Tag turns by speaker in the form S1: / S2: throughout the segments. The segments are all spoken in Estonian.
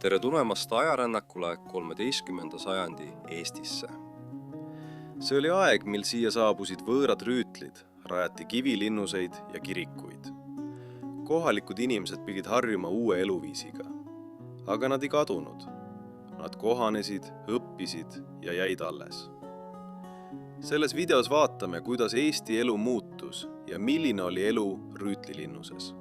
S1: Tere tulemast ajarännakule 13. sajandi Eestisse. See oli aeg, mil siia saabusid võõrad rüütlid, rajati kivilinnuseid ja kirikuid. Kohalikud inimesed pidid harjuma uue eluviisiga. Aga nad ei kadunud. Nad kohanesid, õppisid ja jäid alles. Selles videos vaatame, kuidas Eesti elu muutus ja milline oli elu rüütlilinnuses.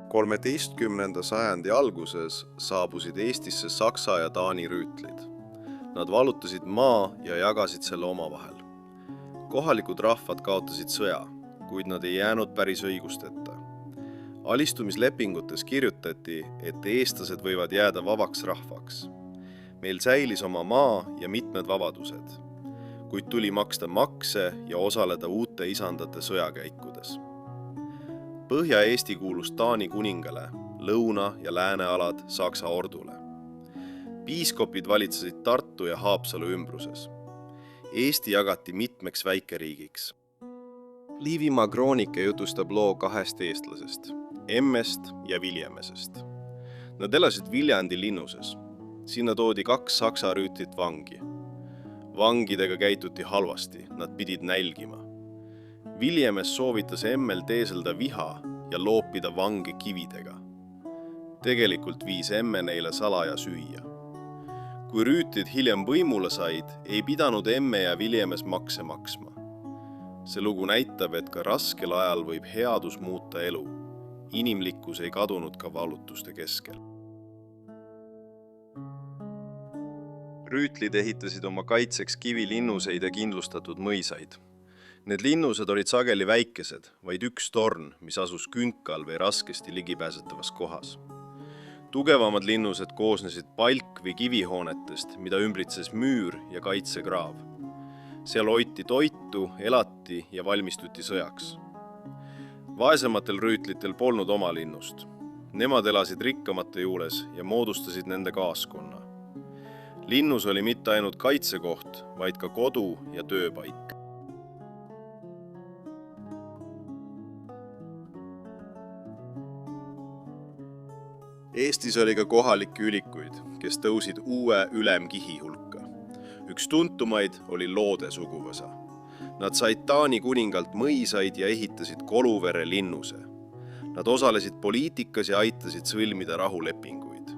S1: 13. sajandi alguses saabusid Eestisse Saksa ja Taani rüütlid. Nad vallutasid maa ja jagasid selle omavahel. Kohalikud rahvad kaotasid sõja, kuid nad ei jäänud päris õigusteta. Alistumislepingutes kirjutati, et eestlased võivad jääda vabaks rahvaks. Meil säilis oma maa ja mitmed vabadused, kuid tuli maksta makse ja osaleda uute isandate sõjakäikudes. Põhja-Eesti kuulus Taani kuningale, lõuna- ja läänealad Saksa ordule. Piiskopid valitsesid Tartu ja Haapsalu ümbruses. Eesti jagati mitmeks väikeriigiks. Liivimaa kroonike jutustab loo kahest eestlasest, Emmest ja Viljemesest. Nad elasid Viljandi linnuses. Sinna toodi 2 saksa rüütlit vangi. Vangidega käituti halvasti, nad pidid nälgima. Viljemes soovitas Emmel teeselda viha ja loopida vange kividega. Tegelikult viis Emme neile salaja süüa. Kui rüütlid hiljem võimule said, ei pidanud Emme ja Viljemes makse maksma. See lugu näitab, et ka raskel ajal võib headus muuta elu. Inimlikkus ei kadunud ka vallutuste keskel. Rüütlid ehitasid oma kaitseks kivilinnuseid ja kindlustatud mõisaid. Need linnused olid sageli väikesed, vaid üks torn, mis asus künkal või raskesti ligipääsetavas kohas. Tugevamad linnused koosnesid palk- või kivihoonetest, mida ümbritses müür ja kaitsekraav. Seal hoiti toitu, elati ja valmistuti sõjaks. Vaesematel rüütlitel polnud oma linnust. Nemad elasid rikkamate juures ja moodustasid nende kaaskonna. Linnus oli mitte ainult kaitsekoht, vaid ka kodu ja tööpaik. Eestis oli ka kohalikke ülikuid, kes tõusid uue ülemkihi hulka. Üks tuntumaid oli Loode suguvõsa. Nad said Taani kuningalt mõisaid ja ehitasid Koluvere linnuse. Nad osalesid poliitikas ja aitasid sõlmida rahulepinguid.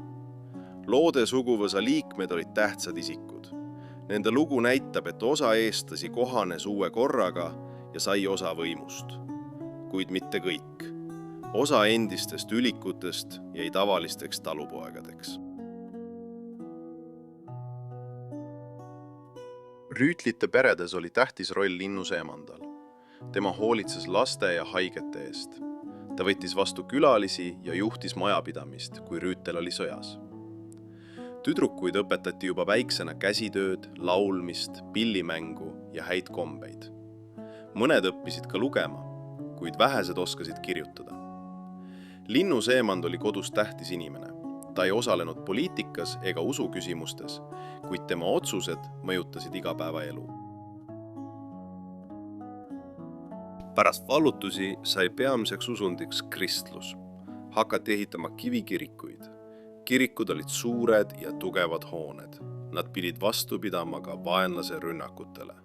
S1: Loode suguvõsa liikmed olid tähtsad isikud. Nende lugu näitab, et osa eestlasi kohanes uue korraga ja sai osa võimust. Kuid mitte kõik. Osa endistest ülikutest jäi tavalisteks talupoegadeks. Rüütlite peredes oli tähtis roll linnuse emandal. Tema hoolitses laste ja haigete eest. Ta võttis vastu külalisi ja juhtis majapidamist, kui rüütel oli sõjas. Tüdrukuid õpetati juba väiksena käsitööd, laulmist, pillimängu ja häid kombeid. Mõned õppisid ka lugema, kuid vähesed oskasid kirjutada. Linnuse emand oli kodus tähtis inimene. Ta ei osalenud poliitikas ega usuküsimustes, kuid tema otsused mõjutasid igapäevaelu. Pärast vallutusi sai peamiseks usundiks kristlus. Hakati ehitama kivikirikuid. Kirikud olid suured ja tugevad hooned. Nad pidid vastu pidama ka vaenlase rünnakutele.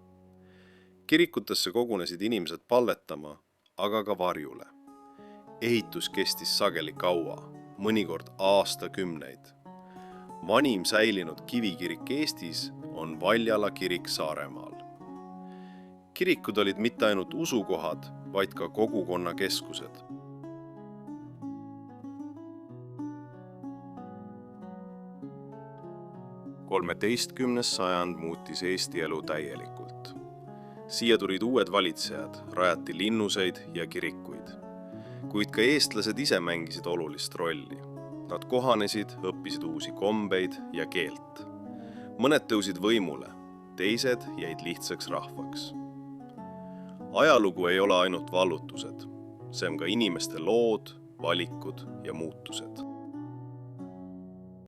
S1: Kirikutesse kogunesid inimesed palvetama, aga ka varjule. Ehitus kestis sageli kaua, mõnikord aastakümneid. Vanim säilinud kivikirik Eestis on Valjala kirik Saaremaal. Kirikud olid mitte ainult usukohad, vaid ka kogukonna keskused. XIII sajand muutis Eesti elu täielikult. Siia tulid uued valitsejad, rajati linnuseid ja kirikuid. Kuid ka eestlased ise mängisid olulist rolli. Nad kohanesid, õppisid uusi kombeid ja keelt. Mõned tõusid võimule, teised jäid lihtsaks rahvaks. Ajalugu ei ole ainult vallutused. See on ka inimeste lood, valikud ja muutused.